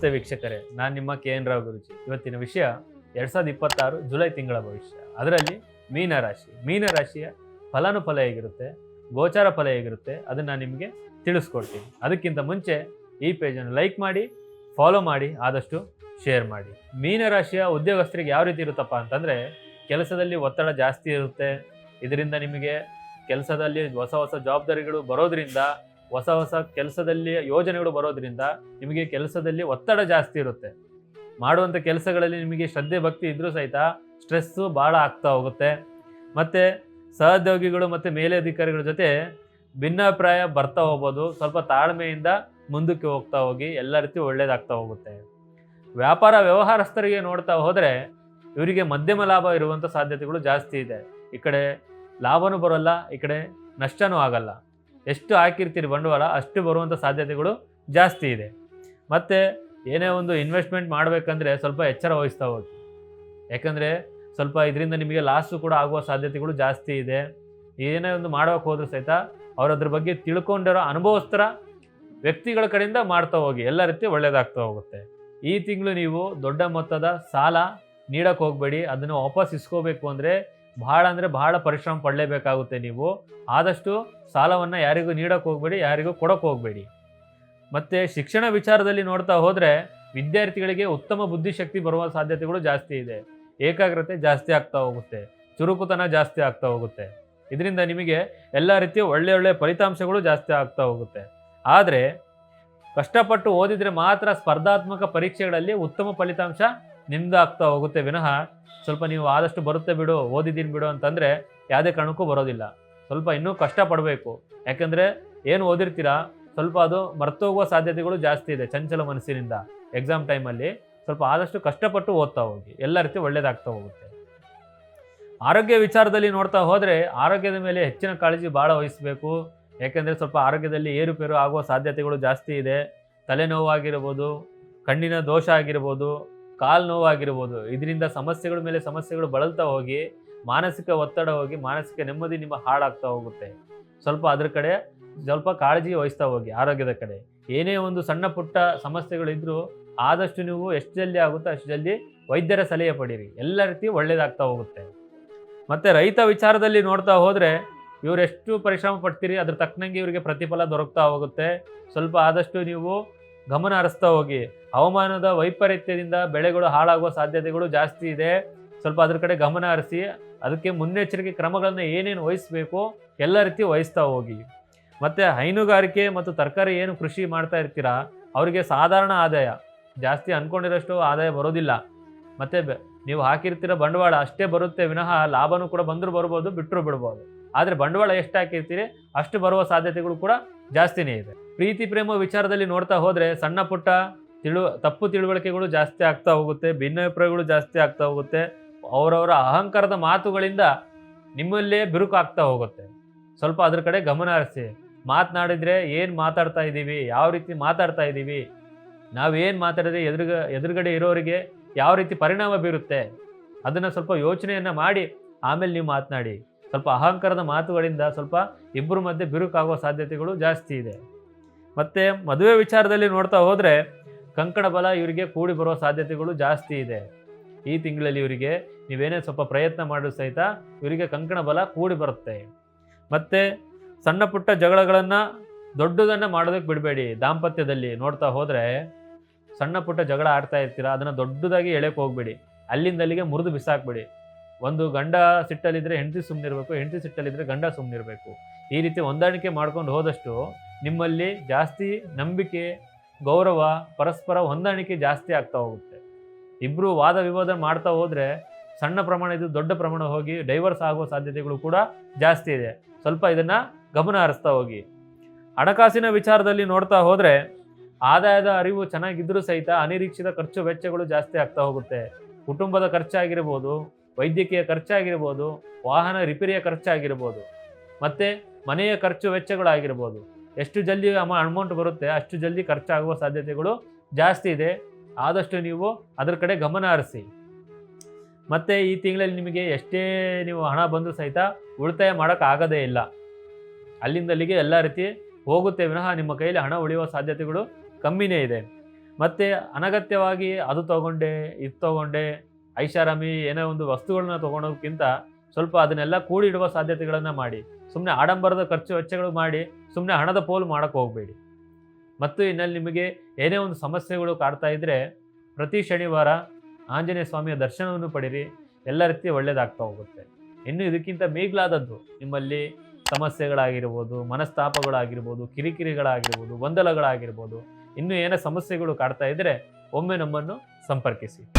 ನಮಸ್ತೆ ವೀಕ್ಷಕರೇ, ನಾನು ನಿಮ್ಮ KN ರಾವ್ ಗುರುಜಿ. ಇವತ್ತಿನ ವಿಷಯ 2026 ಜುಲೈ ತಿಂಗಳ ಭವಿಷ್ಯ. ಅದರಲ್ಲಿ ಮೀನರಾಶಿಯ ಫಲಾನುಫಲ ಹೇಗಿರುತ್ತೆ, ಗೋಚಾರ ಫಲ ಹೇಗಿರುತ್ತೆ ಅದನ್ನು ನಾನು ನಿಮಗೆ ತಿಳಿಸ್ಕೊಡ್ತೀನಿ. ಅದಕ್ಕಿಂತ ಮುಂಚೆ ಈ ಪೇಜನ್ನು ಲೈಕ್ ಮಾಡಿ, ಫಾಲೋ ಮಾಡಿ, ಆದಷ್ಟು ಶೇರ್ ಮಾಡಿ. ಮೀನರಾಶಿಯ ಉದ್ಯೋಗಸ್ಥರಿಗೆ ಯಾವ ರೀತಿ ಇರುತ್ತಪ್ಪ ಅಂತಂದರೆ, ಕೆಲಸದಲ್ಲಿ ಒತ್ತಡ ಜಾಸ್ತಿ ಇರುತ್ತೆ. ಇದರಿಂದ ನಿಮಗೆ ಕೆಲಸದಲ್ಲಿ ಹೊಸ ಹೊಸ ಜವಾಬ್ದಾರಿಗಳು ಬರೋದ್ರಿಂದ, ಹೊಸ ಕೆಲಸದಲ್ಲಿ ಯೋಜನೆಗಳು ಬರೋದ್ರಿಂದ ನಿಮಗೆ ಕೆಲಸದಲ್ಲಿ ಒತ್ತಡ ಜಾಸ್ತಿ ಇರುತ್ತೆ. ಮಾಡುವಂಥ ಕೆಲಸಗಳಲ್ಲಿ ನಿಮಗೆ ಶ್ರದ್ಧೆ ಭಕ್ತಿ ಇದ್ರೂ ಸಹಿತ ಸ್ಟ್ರೆಸ್ಸು ಭಾಳ ಆಗ್ತಾ ಹೋಗುತ್ತೆ. ಮತ್ತು ಸಹೋದ್ಯೋಗಿಗಳು ಮತ್ತು ಮೇಲಧಿಕಾರಿಗಳ ಜೊತೆ ಭಿನ್ನಾಭಿಪ್ರಾಯ ಬರ್ತಾ ಹೋಗ್ಬೋದು. ಸ್ವಲ್ಪ ತಾಳ್ಮೆಯಿಂದ ಮುಂದಕ್ಕೆ ಹೋಗ್ತಾ ಹೋಗಿ ಎಲ್ಲ ರೀತಿ ಒಳ್ಳೆಯದಾಗ್ತಾ ಹೋಗುತ್ತೆ. ವ್ಯಾಪಾರ ವ್ಯವಹಾರಸ್ಥರಿಗೆ ನೋಡ್ತಾ ಹೋದರೆ ಇವರಿಗೆ ಮಧ್ಯಮ ಲಾಭ ಇರುವಂಥ ಸಾಧ್ಯತೆಗಳು ಜಾಸ್ತಿ ಇದೆ. ಈ ಕಡೆ ಲಾಭನೂ ಬರೋಲ್ಲ, ಈ ಕಡೆ ನಷ್ಟನೂ ಆಗಲ್ಲ. ಎಷ್ಟು ಹಾಕಿರ್ತೀರಿ ಬಂಡವಾಳ ಅಷ್ಟು ಬರುವಂಥ ಸಾಧ್ಯತೆಗಳು ಜಾಸ್ತಿ ಇದೆ. ಮತ್ತು ಏನೇ ಒಂದು ಇನ್ವೆಸ್ಟ್ಮೆಂಟ್ ಮಾಡಬೇಕಂದ್ರೆ ಸ್ವಲ್ಪ ಎಚ್ಚರ ವಹಿಸ್ತಾ ಹೋಗಿ. ಯಾಕಂದರೆ ಸ್ವಲ್ಪ ಇದರಿಂದ ನಿಮಗೆ ಲಾಸು ಕೂಡ ಆಗುವ ಸಾಧ್ಯತೆಗಳು ಜಾಸ್ತಿ ಇದೆ. ಏನೇ ಒಂದು ಮಾಡೋಕ್ಕೆ ಹೋದ್ರೂ ಸಹಿತ ಅವರದ್ರ ಬಗ್ಗೆ ತಿಳ್ಕೊಂಡಿರೋ ಅನುಭವಸ್ಥರ ವ್ಯಕ್ತಿಗಳ ಕಡೆಯಿಂದ ಮಾಡ್ತಾ ಹೋಗಿ, ಎಲ್ಲ ರೀತಿ ಒಳ್ಳೆಯದಾಗ್ತಾ ಹೋಗುತ್ತೆ. ಈ ತಿಂಗಳು ನೀವು ದೊಡ್ಡ ಮೊತ್ತದ ಸಾಲ ನೀಡಕ್ಕೆ ಹೋಗಬೇಡಿ. ಅದನ್ನು ವಾಪಸ್ ಇಸ್ಕೋಬೇಕು ಅಂದರೆ ಬಹಳ ಪರಿಶ್ರಮ ಪಡಲೇಬೇಕಾಗುತ್ತೆ. ನೀವು ಆದಷ್ಟು ಸಾಲವನ್ನು ಯಾರಿಗೂ ನೀಡಕ್ಕೆ ಹೋಗಬೇಡಿ, ಯಾರಿಗೂ ಕೊಡೋಕ್ಕೆ ಹೋಗಬೇಡಿ. ಮತ್ತು ಶಿಕ್ಷಣ ವಿಚಾರದಲ್ಲಿ ನೋಡ್ತಾ ಹೋದರೆ ವಿದ್ಯಾರ್ಥಿಗಳಿಗೆ ಉತ್ತಮ ಬುದ್ಧಿಶಕ್ತಿ ಬರುವ ಸಾಧ್ಯತೆಗಳು ಜಾಸ್ತಿ ಇದೆ. ಏಕಾಗ್ರತೆ ಜಾಸ್ತಿ ಆಗ್ತಾ ಹೋಗುತ್ತೆ, ಚುರುಕುತನ ಜಾಸ್ತಿ ಆಗ್ತಾ ಹೋಗುತ್ತೆ. ಇದರಿಂದ ನಿಮಗೆ ಎಲ್ಲ ರೀತಿಯ ಒಳ್ಳೆಯ ಫಲಿತಾಂಶಗಳು ಜಾಸ್ತಿ ಆಗ್ತಾ ಹೋಗುತ್ತೆ. ಆದರೆ ಕಷ್ಟಪಟ್ಟು ಓದಿದರೆ ಮಾತ್ರ ಸ್ಪರ್ಧಾತ್ಮಕ ಪರೀಕ್ಷೆಗಳಲ್ಲಿ ಉತ್ತಮ ಫಲಿತಾಂಶ ನಿಮ್ದು ಆಗ್ತಾ ಹೋಗುತ್ತೆ ವಿನಃ ಸ್ವಲ್ಪ ನೀವು ಆದಷ್ಟು ಬರುತ್ತೆ ಬಿಡು, ಓದಿದ್ದೀನಿ ಬಿಡು ಅಂತಂದರೆ ಯಾವುದೇ ಕಾರಣಕ್ಕೂ ಬರೋದಿಲ್ಲ. ಸ್ವಲ್ಪ ಇನ್ನೂ ಕಷ್ಟಪಡಬೇಕು. ಯಾಕೆಂದರೆ ಏನು ಓದಿರ್ತೀರಾ ಸ್ವಲ್ಪ ಅದು ಮರ್ತೋಗುವ ಸಾಧ್ಯತೆಗಳು ಜಾಸ್ತಿ ಇದೆ. ಚಂಚಲ ಮನಸ್ಸಿನಿಂದ ಎಕ್ಸಾಮ್ ಟೈಮಲ್ಲಿ ಸ್ವಲ್ಪ ಆದಷ್ಟು ಕಷ್ಟಪಟ್ಟು ಓದ್ತಾ ಹೋಗಿ, ಎಲ್ಲ ರೀತಿ ಒಳ್ಳೆಯದಾಗ್ತಾ ಹೋಗುತ್ತೆ. ಆರೋಗ್ಯ ವಿಚಾರದಲ್ಲಿ ನೋಡ್ತಾ ಹೋದರೆ ಆರೋಗ್ಯದ ಮೇಲೆ ಹೆಚ್ಚಿನ ಕಾಳಜಿ ಭಾಳ ವಹಿಸಬೇಕು. ಯಾಕೆಂದರೆ ಸ್ವಲ್ಪ ಆರೋಗ್ಯದಲ್ಲಿ ಏರುಪೇರು ಆಗುವ ಸಾಧ್ಯತೆಗಳು ಜಾಸ್ತಿ ಇದೆ. ತಲೆನೋವಾಗಿರ್ಬೋದು, ಕಣ್ಣಿನ ದೋಷ ಆಗಿರ್ಬೋದು, ಕಾಲು ನೋವಾಗಿರ್ಬೋದು. ಇದರಿಂದ ಸಮಸ್ಯೆಗಳ ಮೇಲೆ ಸಮಸ್ಯೆಗಳು ಬಳಲ್ತಾ ಹೋಗಿ ಮಾನಸಿಕ ಒತ್ತಡ ಹೋಗಿ ಮಾನಸಿಕ ನೆಮ್ಮದಿ ನಿಮ್ಮ ಹಾಳಾಗ್ತಾ ಹೋಗುತ್ತೆ. ಸ್ವಲ್ಪ ಅದ್ರ ಕಡೆ ಸ್ವಲ್ಪ ಕಾಳಜಿ ವಹಿಸ್ತಾ ಹೋಗಿ. ಆರೋಗ್ಯದ ಕಡೆ ಏನೇ ಒಂದು ಸಣ್ಣ ಪುಟ್ಟ ಸಮಸ್ಯೆಗಳಿದ್ರೂ ಆದಷ್ಟು ನೀವು ಎಷ್ಟು ಜಲ್ದಿ ಆಗುತ್ತೋ ಅಷ್ಟು ಜಲ್ದಿ ವೈದ್ಯರ ಸಲಹೆ ಪಡೀರಿ, ಎಲ್ಲ ರೀತಿ ಒಳ್ಳೆಯದಾಗ್ತಾ ಹೋಗುತ್ತೆ. ಮತ್ತು ರೈತ ವಿಚಾರದಲ್ಲಿ ನೋಡ್ತಾ ಹೋದರೆ ಇವರು ಎಷ್ಟು ಪರಿಶ್ರಮ ಪಡ್ತೀರಿ ಅದ್ರ ತಕ್ಕನಂಗೆ ಇವರಿಗೆ ಪ್ರತಿಫಲ ದೊರಕ್ತಾ ಹೋಗುತ್ತೆ. ಸ್ವಲ್ಪ ಆದಷ್ಟು ನೀವು ಗಮನ ಹರಿಸ್ತಾ ಹೋಗಿ. ಹವಾಮಾನದ ವೈಪರೀತ್ಯದಿಂದ ಬೆಳೆಗಳು ಹಾಳಾಗುವ ಸಾಧ್ಯತೆಗಳು ಜಾಸ್ತಿ ಇದೆ. ಸ್ವಲ್ಪ ಅದ್ರ ಕಡೆ ಗಮನ ಹರಿಸಿ ಅದಕ್ಕೆ ಮುನ್ನೆಚ್ಚರಿಕೆ ಕ್ರಮಗಳನ್ನು ಏನೇನು ವಹಿಸಬೇಕು ಎಲ್ಲ ರೀತಿ ವಹಿಸ್ತಾ ಹೋಗಿ. ಮತ್ತು ಹೈನುಗಾರಿಕೆ ಮತ್ತು ತರಕಾರಿ ಏನು ಕೃಷಿ ಮಾಡ್ತಾ ಇರ್ತೀರಾ ಅವರಿಗೆ ಸಾಧಾರಣ ಆದಾಯ, ಜಾಸ್ತಿ ಅಂದ್ಕೊಂಡಿರೋಷ್ಟು ಆದಾಯ ಬರೋದಿಲ್ಲ. ಮತ್ತು ನೀವು ಹಾಕಿರ್ತೀರ ಬಂಡವಾಳ ಅಷ್ಟೇ ಬರುತ್ತೆ ವಿನಃ ಲಾಭನೂ ಕೂಡ ಬಂದರೂ ಬರ್ಬೋದು, ಬಿಟ್ಟರು ಬಿಡ್ಬೋದು. ಆದರೆ ಬಂಡವಾಳ ಎಷ್ಟು ಹಾಕಿರ್ತೀರಿ ಅಷ್ಟು ಬರುವ ಸಾಧ್ಯತೆಗಳು ಕೂಡ ಜಾಸ್ತಿನೇ ಇದೆ. ಪ್ರೀತಿ ಪ್ರೇಮ ವಿಚಾರದಲ್ಲಿ ನೋಡ್ತಾ ಹೋದರೆ ಸಣ್ಣ ಪುಟ್ಟ ತಪ್ಪು ತಿಳುವಳಿಕೆಗಳು ಜಾಸ್ತಿ ಆಗ್ತಾ ಹೋಗುತ್ತೆ, ಭಿನ್ನಾಭಿಪ್ರಾಯಗಳು ಜಾಸ್ತಿ ಆಗ್ತಾ ಹೋಗುತ್ತೆ. ಅವರವರ ಅಹಂಕಾರದ ಮಾತುಗಳಿಂದ ನಿಮ್ಮಲ್ಲೇ ಬಿರುಕು ಆಗ್ತಾ ಹೋಗುತ್ತೆ. ಸ್ವಲ್ಪ ಅದ್ರ ಕಡೆ ಗಮನ ಹರಿಸಿ. ಮಾತನಾಡಿದರೆ ಏನು ಮಾತಾಡ್ತಾ ಇದ್ದೀವಿ, ಯಾವ ರೀತಿ ಮಾತಾಡ್ತಾ ಇದ್ದೀವಿ, ನಾವೇನು ಮಾತಾಡಿದ್ರೆ ಎದುರುಗಡೆ ಇರೋರಿಗೆ ಯಾವ ರೀತಿ ಪರಿಣಾಮ ಬೀರುತ್ತೆ ಅದನ್ನು ಸ್ವಲ್ಪ ಯೋಚನೆಯನ್ನು ಮಾಡಿ ಆಮೇಲೆ ನೀವು ಮಾತನಾಡಿ. ಸ್ವಲ್ಪ ಅಹಂಕಾರದ ಮಾತುಗಳಿಂದ ಸ್ವಲ್ಪ ಇಬ್ಬರ ಮಧ್ಯೆ ಬಿರುಕಾಗುವ ಸಾಧ್ಯತೆಗಳು ಜಾಸ್ತಿ ಇದೆ. ಮತ್ತು ಮದುವೆ ವಿಚಾರದಲ್ಲಿ ನೋಡ್ತಾ ಹೋದರೆ ಕಂಕಣ ಬಲ ಇವರಿಗೆ ಕೂಡಿ ಬರುವ ಸಾಧ್ಯತೆಗಳು ಜಾಸ್ತಿ ಇದೆ. ಈ ತಿಂಗಳಲ್ಲಿ ಇವರಿಗೆ ನೀವೇನೇ ಸ್ವಲ್ಪ ಪ್ರಯತ್ನ ಮಾಡೋದು ಸಹಿತ ಇವರಿಗೆ ಕಂಕಣ ಬಲ ಕೂಡಿ ಬರುತ್ತೆ. ಮತ್ತು ಸಣ್ಣ ಪುಟ್ಟ ಜಗಳಗಳನ್ನು ದೊಡ್ಡದನ್ನು ಮಾಡೋದಕ್ಕೆ ಬಿಡಬೇಡಿ. ದಾಂಪತ್ಯದಲ್ಲಿ ನೋಡ್ತಾ ಹೋದರೆ ಸಣ್ಣ ಪುಟ್ಟ ಜಗಳ ಆಡ್ತಾ ಇರ್ತೀರಾ, ಅದನ್ನು ದೊಡ್ಡದಾಗಿ ಎಳೆಕ್ಕೆ ಹೋಗ್ಬೇಡಿ, ಅಲ್ಲಿಂದಲ್ಲಿಗೆ ಮುರಿದು ಬಿಸಾಕ್ಬೇಡಿ. ಒಂದು ಗಂಡ ಸಿಟ್ಟಲ್ಲಿದ್ದರೆ ಹೆಂಡತಿ ಸುಮ್ಮನಿರಬೇಕು, ಹೆಂಡತಿ ಸಿಟ್ಟಲ್ಲಿದ್ದರೆ ಗಂಡ ಸುಮ್ಮನಿರಬೇಕು. ಈ ರೀತಿ ಹೊಂದಾಣಿಕೆ ಮಾಡ್ಕೊಂಡು ಹೋದಷ್ಟು ನಿಮ್ಮಲ್ಲಿ ಜಾಸ್ತಿ ನಂಬಿಕೆ, ಗೌರವ, ಪರಸ್ಪರ ಹೊಂದಾಣಿಕೆ ಜಾಸ್ತಿ ಆಗ್ತಾ ಹೋಗುತ್ತೆ. ಇಬ್ಬರು ವಾದ ವಿವಾದ ಮಾಡ್ತಾ ಹೋದರೆ ಸಣ್ಣ ಪ್ರಮಾಣ ಇದು ದೊಡ್ಡ ಪ್ರಮಾಣ ಹೋಗಿ ಡೈವರ್ಸ್ ಆಗುವ ಸಾಧ್ಯತೆಗಳು ಕೂಡ ಜಾಸ್ತಿ ಇದೆ. ಸ್ವಲ್ಪ ಇದನ್ನು ಗಮನ ಹರಿಸ್ತಾ ಹೋಗಿ. ಹಣಕಾಸಿನ ವಿಚಾರದಲ್ಲಿ ನೋಡ್ತಾ ಹೋದರೆ ಆದಾಯದ ಅರಿವು ಚೆನ್ನಾಗಿದ್ದರೂ ಸಹಿತ ಅನಿರೀಕ್ಷಿತ ಖರ್ಚು ವೆಚ್ಚಗಳು ಜಾಸ್ತಿ ಆಗ್ತಾ ಹೋಗುತ್ತೆ. ಕುಟುಂಬದ ಖರ್ಚಾಗಿರ್ಬೋದು, ವೈದ್ಯಕೀಯ ಖರ್ಚಾಗಿರ್ಬೋದು, ವಾಹನ ರಿಪೇರಿಯ ಖರ್ಚಾಗಿರ್ಬೋದು, ಮತ್ತು ಮನೆಯ ಖರ್ಚು ವೆಚ್ಚಗಳಾಗಿರ್ಬೋದು. ಎಷ್ಟು ಜಲ್ದಿ ಅಮೌಂಟ್ ಬರುತ್ತೆ ಅಷ್ಟು ಜಲ್ದಿ ಖರ್ಚಾಗುವ ಸಾಧ್ಯತೆಗಳು ಜಾಸ್ತಿ ಇದೆ. ಆದಷ್ಟು ನೀವು ಅದರ ಕಡೆ ಗಮನ ಹರಿಸಿ. ಮತ್ತು ಈ ತಿಂಗಳಲ್ಲಿ ನಿಮಗೆ ಎಷ್ಟೇ ನೀವು ಹಣ ಬಂದರೂ ಸಹಿತ ಉಳಿತಾಯ ಮಾಡೋಕ್ಕಾಗೋದೇ ಇಲ್ಲ. ಅಲ್ಲಿಂದಲ್ಲಿಗೆ ಎಲ್ಲ ರೀತಿ ಹೋಗುತ್ತೆ ವಿನಃ ನಿಮ್ಮ ಕೈಯಲ್ಲಿ ಹಣ ಉಳಿಯುವ ಸಾಧ್ಯತೆಗಳು ಕಮ್ಮಿನೇ ಇದೆ. ಮತ್ತು ಅನಗತ್ಯವಾಗಿ ಅದು ತೊಗೊಂಡೆ ಇದು ತೊಗೊಂಡೆ ಐಷಾರಾಮಿ ಏನೋ ಒಂದು ವಸ್ತುಗಳನ್ನ ತೊಗೊಳೋದಕ್ಕಿಂತ ಸ್ವಲ್ಪ ಅದನ್ನೆಲ್ಲ ಕೂಡಿಡುವ ಸಾಧ್ಯತೆಗಳನ್ನು ಮಾಡಿ. ಸುಮ್ಮನೆ ಆಡಂಬರದ ಖರ್ಚು ವೆಚ್ಚಗಳು ಮಾಡಿ ಸುಮ್ಮನೆ ಹಣದ ಪೋಲು ಮಾಡೋಕ್ಕೆ ಹೋಗಬೇಡಿ. ಮತ್ತು ಇನ್ನಲ್ಲಿ ನಿಮಗೆ ಏನೇ ಒಂದು ಸಮಸ್ಯೆಗಳು ಕಾಡ್ತಾ ಇದ್ದರೆ ಪ್ರತಿ ಶನಿವಾರ ಆಂಜನೇಯ ಸ್ವಾಮಿಯ ದರ್ಶನವನ್ನು ಪಡೀರಿ. ಎಲ್ಲ ರೀತಿ ಒಳ್ಳೆಯದಾಗ್ತಾ ಹೋಗುತ್ತೆ. ಇನ್ನು ಇದಕ್ಕಿಂತ ಮೀಗಲಾದದ್ದು ನಿಮ್ಮಲ್ಲಿ ಸಮಸ್ಯೆಗಳಾಗಿರ್ಬೋದು, ಮನಸ್ತಾಪಗಳಾಗಿರ್ಬೋದು, ಕಿರಿಕಿರಿಗಳಾಗಿರ್ಬೋದು, ಗೊಂದಲಗಳಾಗಿರ್ಬೋದು, ಇನ್ನೂ ಏನೇ ಸಮಸ್ಯೆಗಳು ಕಾಡ್ತಾ ಇದ್ದರೆ ಒಮ್ಮೆ ನಮ್ಮನ್ನು ಸಂಪರ್ಕಿಸಿ.